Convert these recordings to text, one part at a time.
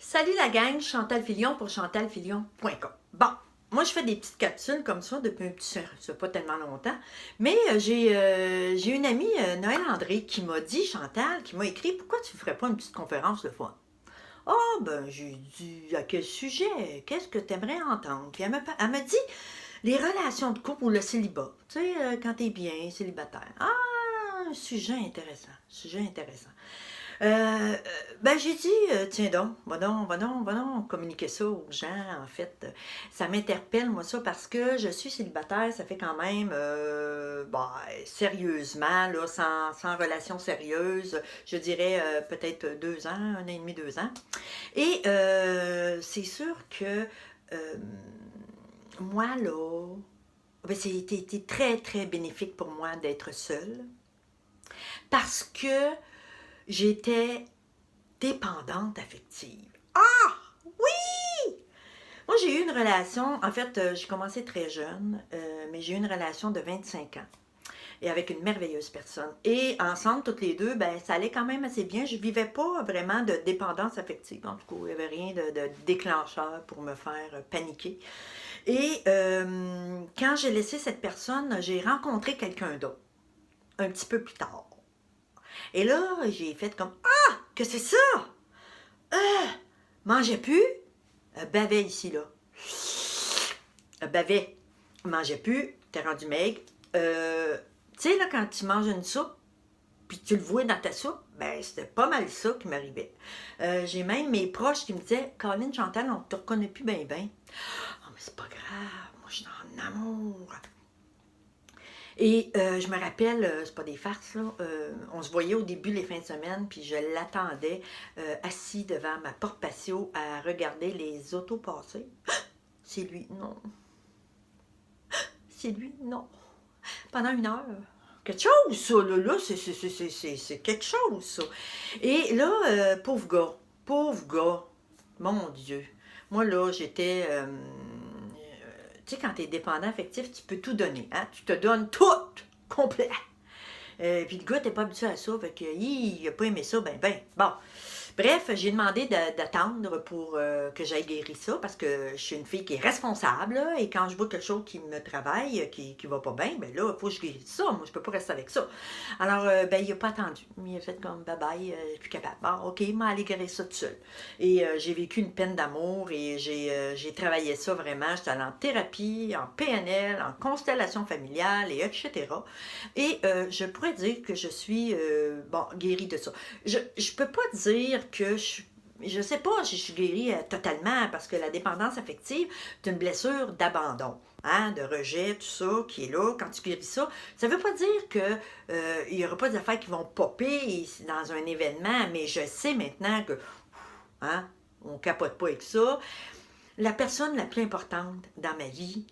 Salut la gang, Chantal Filion pour chantalfilion.com. Bon, moi je fais des petites capsules comme ça depuis un petit, ça fait pas tellement longtemps, mais j'ai une amie, Noël André, qui m'a dit, Chantal, qui m'a écrit, pourquoi tu ne ferais pas une petite conférence le fois? Ah, ben j'ai dit, à quel sujet? Qu'est-ce que tu aimerais entendre? Puis elle m'a dit, les relations de couple ou le célibat, tu sais, quand t'es bien, célibataire. Ah, un sujet intéressant. Ben j'ai dit, tiens donc, va donc communiquer ça aux gens, en fait. Ça m'interpelle, moi, ça, parce que je suis célibataire, ça fait quand même, ben, sérieusement, là, sans relation sérieuse, je dirais peut-être 2 ans, 1 an et demi, 2 ans. Et c'est sûr que moi, là, ben, c'était très, très bénéfique pour moi d'être seule, parce que j'étais dépendante affective. Ah! Oui! Moi, j'ai eu une relation, en fait, j'ai commencé très jeune, mais j'ai eu une relation de 25 ans et avec une merveilleuse personne. Et ensemble, toutes les deux, ben, ça allait quand même assez bien. Je vivais pas vraiment de dépendance affective. En tout cas, il n'y avait rien de déclencheur pour me faire paniquer. Et quand j'ai laissé cette personne, j'ai rencontré quelqu'un d'autre, un petit peu plus tard. Et là, j'ai fait comme, ah, que c'est ça? Mangeais plus, bavais ici, là. Bavais, mangeais plus, t'es rendu maigre. Tu sais, là, quand tu manges une soupe, puis tu le vois dans ta soupe, ben, c'était pas mal ça qui m'arrivait. J'ai même mes proches qui me disaient, Colin, Chantal, on te reconnaît plus bien, bien. Oh, mais c'est pas grave, moi, je suis en amour. Et je me rappelle, c'est pas des farces, là, on se voyait au début les fins de semaine, puis je l'attendais assis devant ma porte patio à regarder les autos passer. C'est lui, non. C'est lui, non. Pendant 1 heure. Quelque chose, ça, là, c'est quelque chose, ça. Et là, pauvre gars, mon Dieu. Moi, là, j'étais... tu sais, quand t'es dépendant affectif, tu peux tout donner, hein? Tu te donnes tout, complet. Puis le gars t'es pas habitué à ça, fait que, il a pas aimé ça, ben. Bon. Bref, j'ai demandé d'attendre pour que j'aille guérir ça, parce que je suis une fille qui est responsable, là, et quand je vois quelque chose qui me travaille, qui va pas bien, ben là, il faut que je guérisse ça. Moi, je peux pas rester avec ça. Alors, ben, il a pas attendu. Il a fait comme bye-bye, je suis plus capable. Bon, ok, il m'a allé guérir ça tout seul. Et j'ai vécu une peine d'amour et j'ai travaillé ça vraiment. J'étais allée en thérapie, en PNL, en constellation familiale, et etc. Et je pourrais dire que je suis, bon, guérie de ça. Je peux pas dire que je sais pas si je suis guérie totalement, parce que la dépendance affective, c'est une blessure d'abandon, hein, de rejet, tout ça, qui est là. Quand tu guéris ça, ça veut pas dire que il y aura pas d'affaires qui vont popper dans un événement, mais je sais maintenant que, hein, on capote pas avec ça. La personne la plus importante dans ma vie,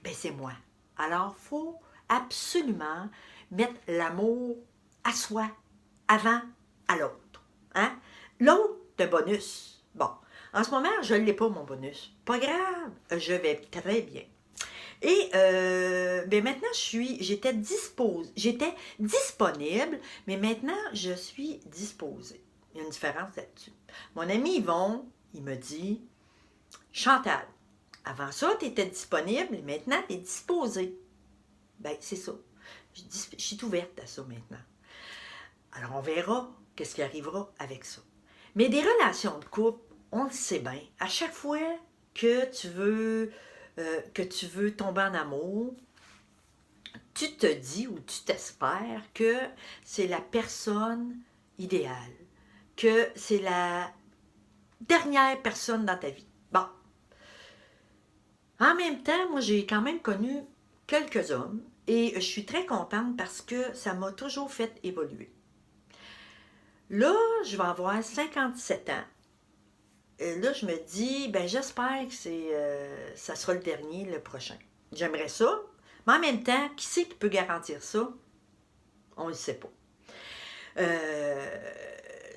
ben c'est moi. Alors, faut absolument mettre l'amour à soi avant à l'autre. Hein? L'autre, c'est un bonus. Bon, en ce moment, je ne l'ai pas, mon bonus. Pas grave, je vais très bien. Et ben maintenant, j'étais disponible, mais maintenant, je suis disposée. Il y a une différence là-dessus. Mon ami Yvon, il me dit, Chantal, avant ça, tu étais disponible, et maintenant, tu es disposée. Ben, c'est ça. Je suis ouverte à ça maintenant. Alors, on verra qu'est-ce qui arrivera avec ça. Mais des relations de couple, on le sait bien. À chaque fois que tu veux tomber en amour, tu te dis ou tu t'espères que c'est la personne idéale, que c'est la dernière personne dans ta vie. Bon. En même temps, moi, j'ai quand même connu quelques hommes et je suis très contente parce que ça m'a toujours fait évoluer. Là, je vais avoir 57 ans. Et là, je me dis, ben j'espère que ça sera le dernier, le prochain. J'aimerais ça, mais en même temps, qui c'est qui peut garantir ça? On ne le sait pas.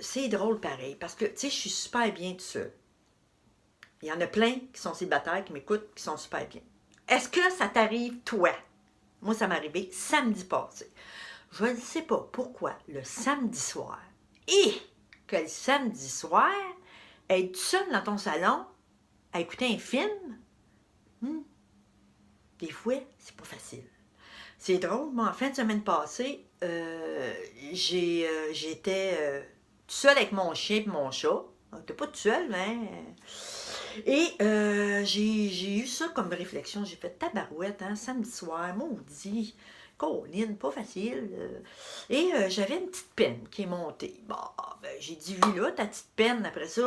C'est drôle pareil, parce que, tu sais, je suis super bien tout seul. Il y en a plein qui sont célibataires, qui m'écoutent, qui sont super bien. Est-ce que ça t'arrive, toi? Moi, ça m'est arrivé samedi passé. Je ne sais pas pourquoi le samedi soir, et que le samedi soir, être seul dans ton salon, à écouter un film, des fois, c'est pas facile. C'est drôle, moi, en fin de semaine passée, j'étais tout seul avec mon chien et mon chat. T'es pas tout seul, hein? Et j'ai eu ça comme réflexion. J'ai fait tabarouette, hein, samedi soir, maudit. Colline, pas facile. Et j'avais une petite peine qui est montée. Bon, ben, j'ai dit, oui, là, ta petite peine, après ça,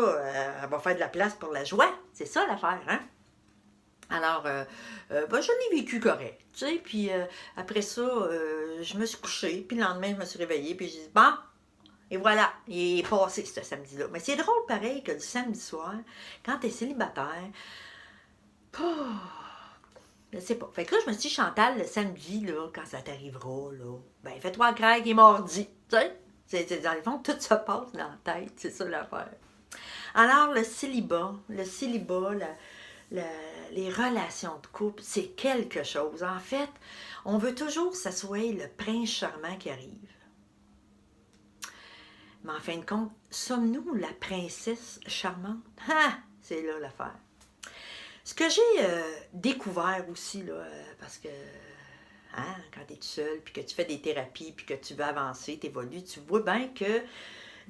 elle va faire de la place pour la joie. C'est ça l'affaire, hein? Alors, ben, je l'ai vécu correct, tu sais, puis après ça, je me suis couchée, puis le lendemain, je me suis réveillée, puis j'ai dit, bon, et voilà, il est passé ce samedi-là. Mais c'est drôle pareil que le samedi soir, quand t'es célibataire, je sais pas. Fait que là, je me suis dit, Chantal, le samedi, là, quand ça t'arrivera, là, ben, fais-toi croire qu'il est mardi, tu sais. Dans le fond, tout se passe dans la tête, c'est ça l'affaire. Alors, le célibat, les relations de couple, c'est quelque chose. En fait, on veut toujours que ça soit le prince charmant qui arrive. Mais en fin de compte, sommes-nous la princesse charmante? Ah, c'est là l'affaire. Ce que j'ai découvert aussi, là, parce que hein, quand tu es tout seul, puis que tu fais des thérapies, puis que tu veux avancer, tu évolues, tu vois bien que...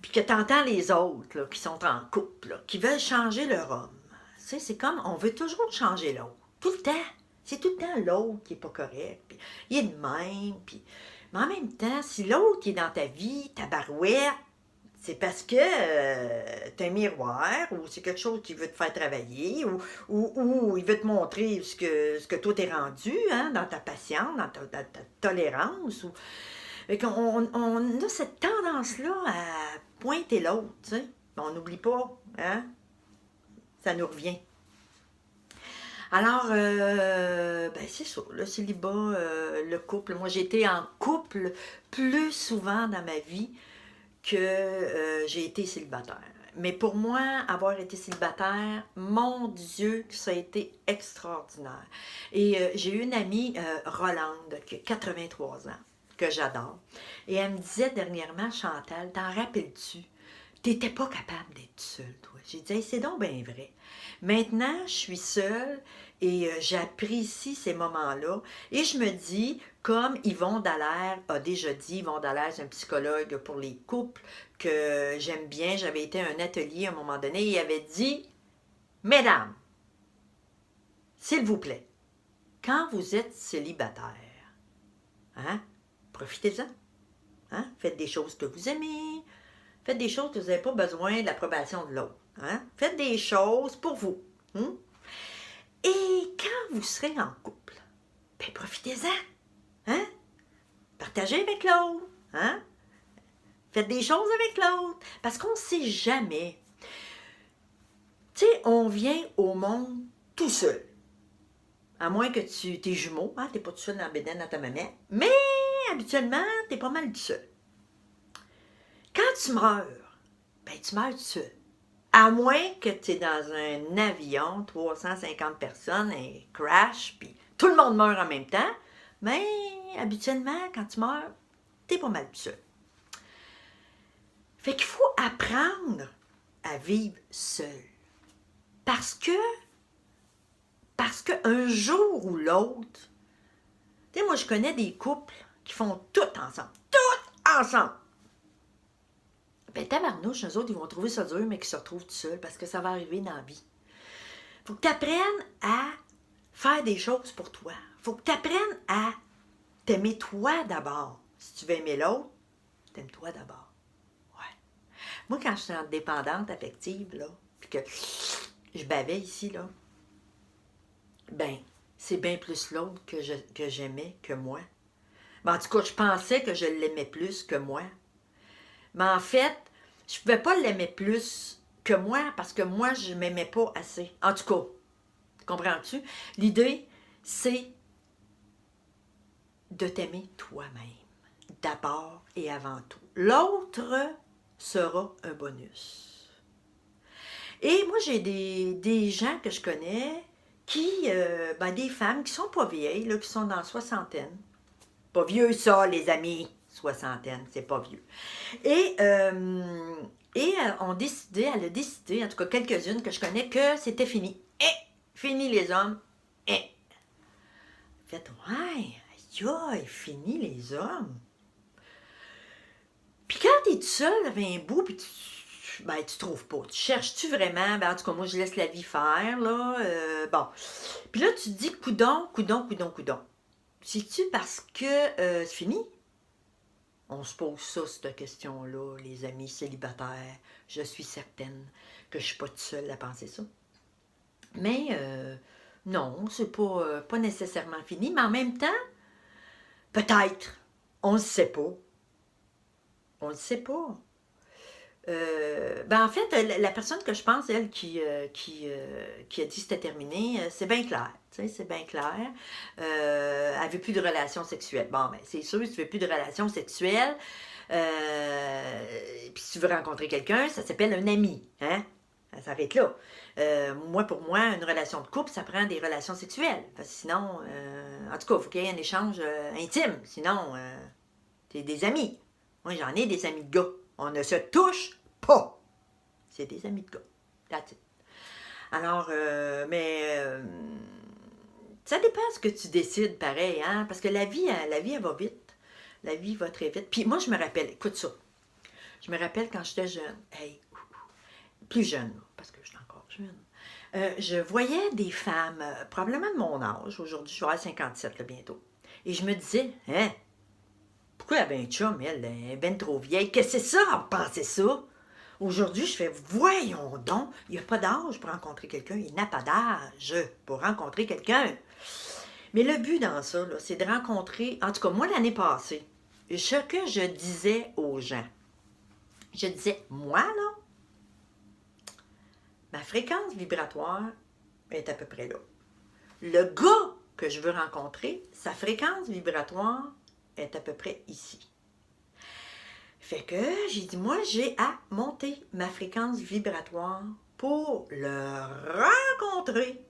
Puis que tu entends les autres là, qui sont en couple, là, qui veulent changer leur homme. Tu sais, c'est comme, on veut toujours changer l'autre. Tout le temps. C'est tout le temps l'autre qui n'est pas correct. Puis, il est de même. Puis... Mais en même temps, si l'autre qui est dans ta vie, ta barouette, c'est parce que tu as un miroir, ou c'est quelque chose qui veut te faire travailler, ou il veut te montrer ce que toi t'es rendu, hein, dans ta patience, dans ta tolérance. Fait qu'on on a cette tendance-là à pointer l'autre, tu sais. On n'oublie pas, hein? Ça nous revient. Alors, ben c'est ça, le célibat, le couple. Moi, j'ai été en couple plus souvent dans ma vie que j'ai été célibataire. Mais pour moi, avoir été célibataire, mon Dieu, que ça a été extraordinaire. Et j'ai eu une amie, Rolande, qui a 83 ans, que j'adore. Et elle me disait dernièrement, Chantal, t'en rappelles-tu? T'étais pas capable d'être seule, toi. J'ai dit, hey, c'est donc bien vrai. Maintenant, je suis seule et j'apprécie ces moments-là. Et je me dis, comme Yvon Dallaire a déjà dit, Yvon Dallaire, c'est un psychologue pour les couples que j'aime bien. J'avais été à un atelier à un moment donné et il avait dit, mesdames, s'il vous plaît, quand vous êtes célibataire, hein, profitez-en. Hein, faites des choses que vous aimez. Faites des choses que vous n'avez pas besoin de l'approbation de l'autre. Hein? Faites des choses pour vous. Hein? Et quand vous serez en couple, ben profitez-en. Hein? Partagez avec l'autre. Hein? Faites des choses avec l'autre. Parce qu'on ne sait jamais. Tu sais, on vient au monde tout seul. À moins que tu t'es jumeau. Hein? Tu n'es pas tout seul dans la bédaine à ta maman. Mais habituellement, tu es pas mal tout seul. Quand tu meurs, ben tu meurs tout seul. À moins que tu es dans un avion, 350 personnes, un crash, puis tout le monde meurt en même temps, mais habituellement, quand tu meurs, tu es pas mal tout seul. Fait qu'il faut apprendre à vivre seul. Parce que un jour ou l'autre, tu sais, moi je connais des couples qui font tout ensemble. Tout ensemble. Ben, tabarnouche, eux autres, ils vont trouver ça dur, mais qu'ils se retrouvent tout seuls parce que ça va arriver dans la vie. Faut que tu apprennes à faire des choses pour toi. Faut que tu apprennes à t'aimer toi d'abord. Si tu veux aimer l'autre, t'aimes-toi d'abord. Ouais. Moi, quand je suis en dépendante affective, là, puis que je bavais ici, là, ben, c'est bien plus l'autre que j'aimais que moi. Ben, en tout cas, je pensais que je l'aimais plus que moi. Mais en fait, je ne pouvais pas l'aimer plus que moi parce que moi, je ne m'aimais pas assez. En tout cas, comprends-tu? L'idée, c'est de t'aimer toi-même, d'abord et avant tout. L'autre sera un bonus. Et moi, j'ai des gens que je connais qui, des femmes qui sont pas vieilles, là, qui sont dans la soixantaine. Pas vieux ça, les amis. Soixantaine, c'est pas vieux. Et Et elle a décidé, en tout cas quelques-unes que je connais, que c'était fini. Fini les hommes. Fait, ouais, aïe, fini les hommes. Puis quand t'es tout seul avec un bout, puis tu trouves pas. Tu cherches-tu vraiment? Ben, en tout cas, moi, je laisse la vie faire, là. Bon. Puis là, tu te dis, coudon. C'est-tu parce que c'est fini? On se pose ça, cette question-là, les amis célibataires. Je suis certaine que je suis pas toute seule à penser ça. Mais non, c'est pas nécessairement fini. Mais en même temps, peut-être. On ne sait pas. On ne sait pas. En fait, la personne que je pense, elle, qui a dit que c'était terminé, c'est bien clair. C'est bien clair. Elle veut plus de relations sexuelles. Bon, ben, c'est sûr, si tu veux plus de relations sexuelles, puis si tu veux rencontrer quelqu'un, ça s'appelle un ami. Hein? Ça s'arrête là. Pour moi, une relation de couple, ça prend des relations sexuelles. Parce que sinon, en tout cas, il faut qu'il y ait un échange intime. Sinon, t'es des amis. Moi, j'en ai des amis de gars. On ne se touche pas. C'est des amis de gars. That's it. Alors, ça dépend ce que tu décides, pareil, hein? Parce que la vie, elle va vite. La vie va très vite. Puis moi, je me rappelle, écoute ça. Je me rappelle quand j'étais jeune, plus jeune, parce que je suis encore jeune, je voyais des femmes, probablement de mon âge, aujourd'hui, je vais avoir 57 là, bientôt. Et je me disais, hein? Pourquoi elle a un chum, elle est ben trop vieille? Qu'est-ce que c'est ça, à penser ça? Aujourd'hui, je fais, voyons donc, il n'y a pas d'âge pour rencontrer quelqu'un. Il n'a pas d'âge pour rencontrer quelqu'un. Mais le but dans ça, c'est de rencontrer, en tout cas, moi, l'année passée, ce que je disais aux gens, je disais, moi, là, ma fréquence vibratoire est à peu près là. Le gars que je veux rencontrer, sa fréquence vibratoire est à peu près ici. Fait que j'ai dit, moi, j'ai à monter ma fréquence vibratoire pour le rencontrer.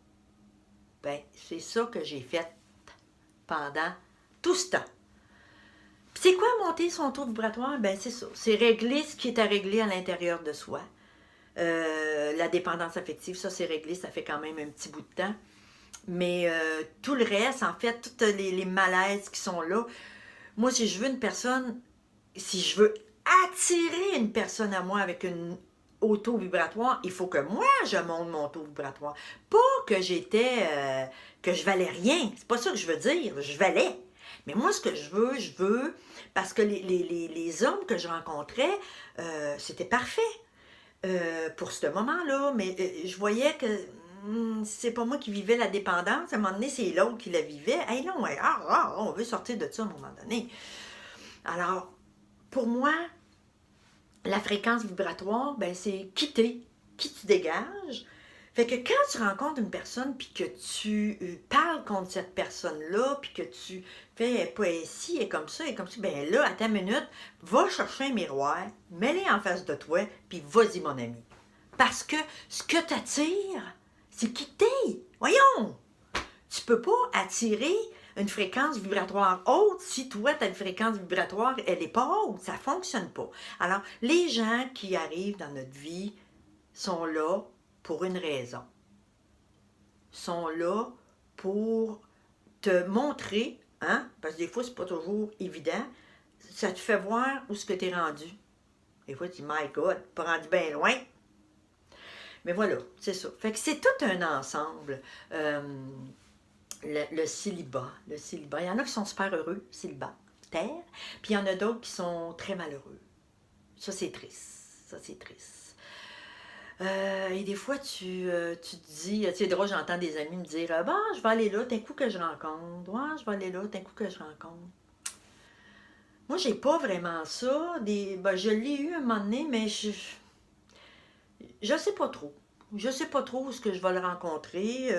Ben, c'est ça que j'ai fait pendant tout ce temps. Puis c'est quoi monter son taux vibratoire? Ben, c'est ça. C'est régler ce qui est à régler à l'intérieur de soi. La dépendance affective, ça, c'est réglé, ça fait quand même un petit bout de temps. Mais tout le reste, en fait, tous les malaises qui sont là, moi, si je veux une personne, si je veux attirer une personne à moi avec une taux vibratoire, il faut que moi, je monte mon taux vibratoire. Pas que que je valais rien. C'est pas ça que je veux dire. Je valais. Mais moi, ce que je veux, parce que les hommes que je rencontrais, c'était parfait pour ce moment-là. Mais je voyais que c'est pas moi qui vivais la dépendance. À un moment donné, c'est l'autre qui la vivait. Hey non, on veut sortir de ça à un moment donné. Alors, pour moi, la fréquence vibratoire, ben, c'est quitter, qui tu dégages. Fait que quand tu rencontres une personne, puis que tu parles contre cette personne-là, puis que tu fais pas ici et comme ça, ben là, à ta minute, va chercher un miroir, mets-les en face de toi, puis vas-y, mon ami. Parce que ce que t'attires, c'est quitter. Voyons! Tu peux pas attirer une fréquence vibratoire haute si toi, ta fréquence vibratoire, elle n'est pas haute. Ça ne fonctionne pas. Alors, les gens qui arrivent dans notre vie sont là pour une raison. Sont là pour te montrer, hein, parce que des fois, c'est pas toujours évident, ça te fait voir où ce que tu es rendu. Des fois, tu dis, my God, pas rendu bien loin. Mais voilà, c'est ça. Fait que c'est tout un ensemble. Le célibat. Il y en a qui sont super heureux, célibataires, puis il y en a d'autres qui sont très malheureux. Ça, c'est triste. Et des fois, tu te dis, c'est drôle, j'entends des amis me dire, je vais aller là, d'un coup que je rencontre. Ouais, je vais aller là, d'un coup que je rencontre. Moi, j'ai pas vraiment ça. Je l'ai eu un moment donné, mais je sais pas trop. Je sais pas trop où est-ce que je vais le rencontrer.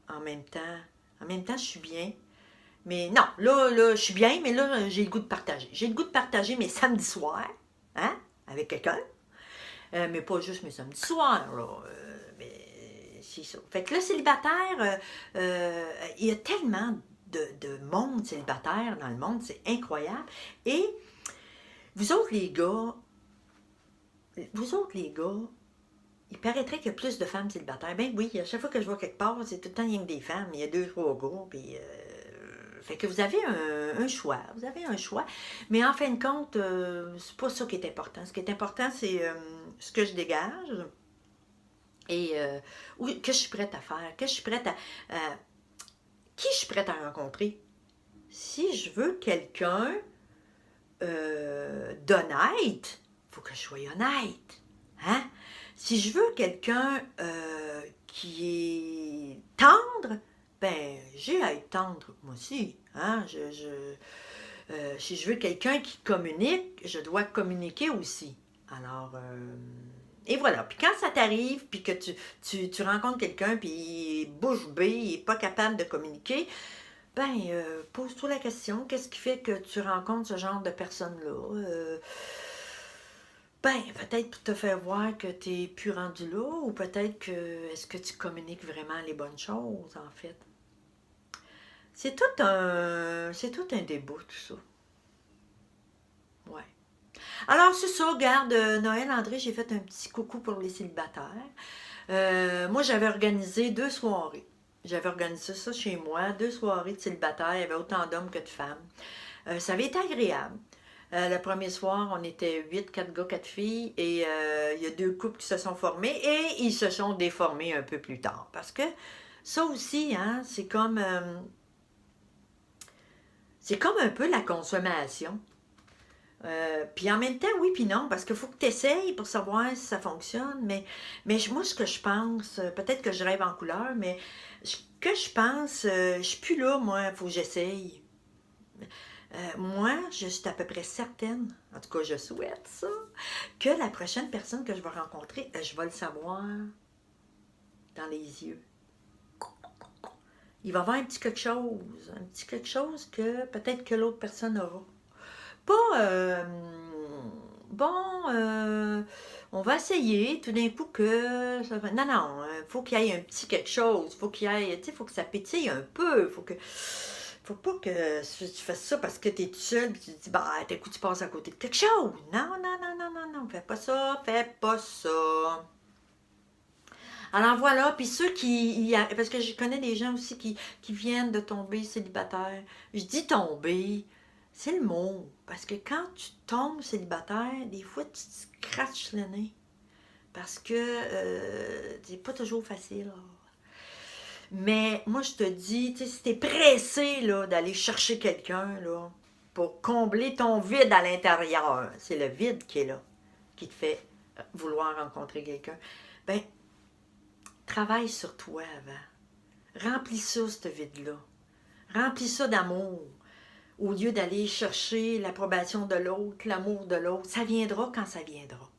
En même temps, je suis bien. Mais non, là, je suis bien, mais là, j'ai le goût de partager. J'ai le goût de partager mes samedis soirs, hein, avec quelqu'un. Mais pas juste mes samedis soirs, là. Mais c'est ça. Fait que le célibataire, il y a tellement de monde célibataire dans le monde, c'est incroyable. Et vous autres, les gars, vous autres, les gars, il paraîtrait qu'il y a plus de femmes célibataires. Ben oui, à chaque fois que je vois quelque part, c'est tout le temps rien que des femmes. Il y a 2, 3 gars, puis... fait que vous avez un choix. Vous avez un choix. Mais en fin de compte, c'est pas ça qui est important. Ce qui est important, c'est ce que je dégage et que je suis prête à faire, que je suis prête qui je suis prête à rencontrer. Si je veux quelqu'un d'honnête, il faut que je sois honnête. Hein? Si je veux quelqu'un qui est tendre, ben, j'ai à être tendre, moi aussi. Hein? Si je veux quelqu'un qui communique, je dois communiquer aussi. Alors, et voilà. Puis quand ça t'arrive, puis que tu rencontres quelqu'un, puis il est bouche bée, il n'est pas capable de communiquer, ben, pose-toi la question, qu'est-ce qui fait que tu rencontres ce genre de personnes-là? Ben, peut-être pour te faire voir que tu n'es plus rendu là, ou peut-être que est-ce que tu communiques vraiment les bonnes choses, en fait. C'est tout un débat, tout ça. Ouais. Alors, c'est ça, regarde, Noël, André, j'ai fait un petit coucou pour les célibataires. Moi, j'avais organisé 2 soirées. J'avais organisé ça chez moi, 2 soirées de célibataires. Il y avait autant d'hommes que de femmes. Ça avait été agréable. Le premier soir, on était 8, 4 gars, 4 filles, et il y a 2 couples qui se sont formés, et ils se sont déformés un peu plus tard. Parce que ça aussi, hein, c'est comme un peu la consommation. Puis en même temps, oui, puis non, parce qu'il faut que tu essayes pour savoir si ça fonctionne. Mais moi, ce que je pense, peut-être que je rêve en couleur, mais ce que je pense, je suis plus là, moi, il faut que j'essaye. Moi, je suis à peu près certaine, en tout cas, je souhaite ça, que la prochaine personne que je vais rencontrer, je vais le savoir dans les yeux. Il va y avoir un petit quelque chose que peut-être que l'autre personne aura. Pas, bon, on va essayer tout d'un coup que... Non, non, il faut qu'il y ait un petit quelque chose, faut qu'il y ait, tu sais, faut que ça pétille un peu, faut pas que tu fasses ça parce que tu es tout seul et tu te dis, bah, d'un coup, tu passes à côté de quelque chose. Non, non, non, non, non, non, fais pas ça, fais pas ça. Alors voilà, puis ceux parce que je connais des gens aussi qui viennent de tomber célibataires. Je dis tomber, c'est le mot. Parce que quand tu tombes célibataire, des fois, tu te scratches le nez. Parce que c'est pas toujours facile. Mais moi, je te dis, si t'es pressé là, d'aller chercher quelqu'un là, pour combler ton vide à l'intérieur, c'est le vide qui est là, qui te fait vouloir rencontrer quelqu'un, ben, travaille sur toi avant. Remplis ça, ce vide-là. Remplis ça d'amour. Au lieu d'aller chercher l'approbation de l'autre, l'amour de l'autre, ça viendra quand ça viendra.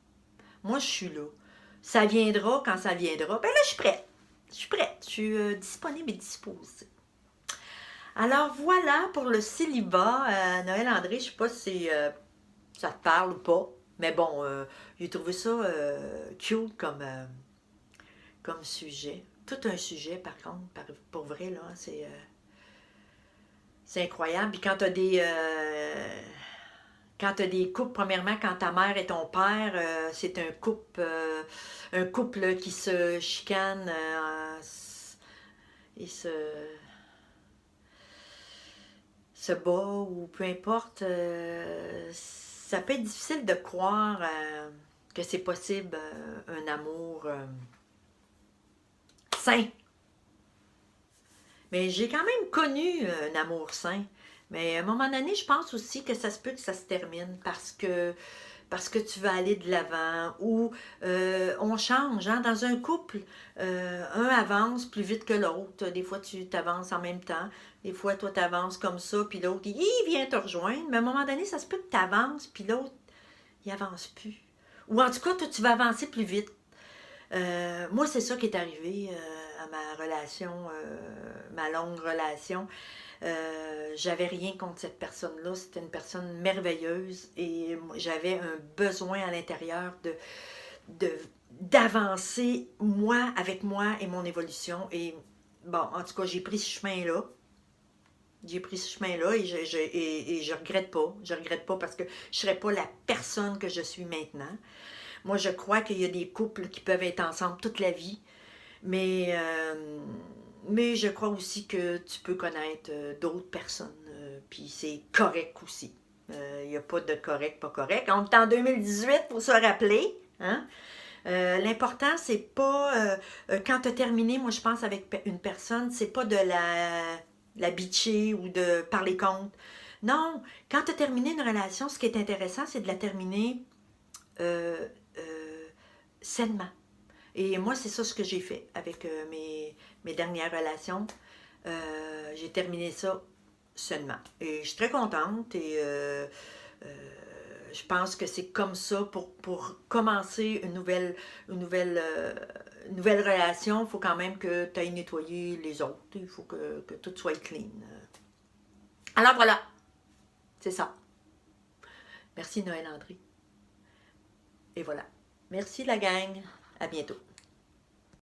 Moi, je suis là. Ça viendra quand ça viendra. Ben là, je suis prête. Je suis prête. Je suis disponible et disposée. Alors voilà pour le célibat. Noël André, je sais pas si ça te parle ou pas. Mais bon, j'ai trouvé ça cute comme sujet. Tout un sujet, par contre, pour vrai, là, c'est incroyable. Puis quand tu as des couples, premièrement, quand ta mère et ton père, c'est un couple qui se chicane et se bat ou peu importe, ça peut être difficile de croire que c'est possible un amour sain. Mais j'ai quand même connu un amour sain. Mais à un moment donné, je pense aussi que ça se peut que ça se termine parce que tu vas aller de l'avant ou on change. Hein? Dans un couple, un avance plus vite que l'autre. Des fois, tu t'avances en même temps. Des fois, toi, tu avances comme ça, puis l'autre, il vient te rejoindre. Mais à un moment donné, ça se peut que tu avances, puis l'autre, il avance plus. Ou en tout cas, toi, tu vas avancer plus vite. Moi, c'est ça qui est arrivé à ma relation, ma longue relation. J'avais rien contre cette personne-là. C'était une personne merveilleuse et j'avais un besoin à l'intérieur d'avancer moi avec moi et mon évolution. Et bon, en tout cas, j'ai pris ce chemin-là. J'ai pris ce chemin-là et je regrette pas. Je regrette pas parce que je ne serais pas la personne que je suis maintenant. Moi, je crois qu'il y a des couples qui peuvent être ensemble toute la vie, mais, je crois aussi que tu peux connaître d'autres personnes, puis c'est correct aussi. Il n'y a pas de correct, pas correct. On est en 2018, pour se rappeler, hein? L'important, c'est pas quand tu as terminé, moi je pense avec une personne, c'est pas de la bitcher ou de parler contre. Non, quand tu as terminé une relation, ce qui est intéressant, c'est de la terminer euh, sainement. Et moi, c'est ça ce que j'ai fait avec mes dernières relations. J'ai terminé ça sainement. Et je suis très contente et je pense que c'est comme ça pour commencer une nouvelle relation. Il faut quand même que tu ailles nettoyer les autres. Il faut que tout soit clean. Alors voilà, c'est ça. Merci Noël André. Et voilà. Merci la gang. À bientôt.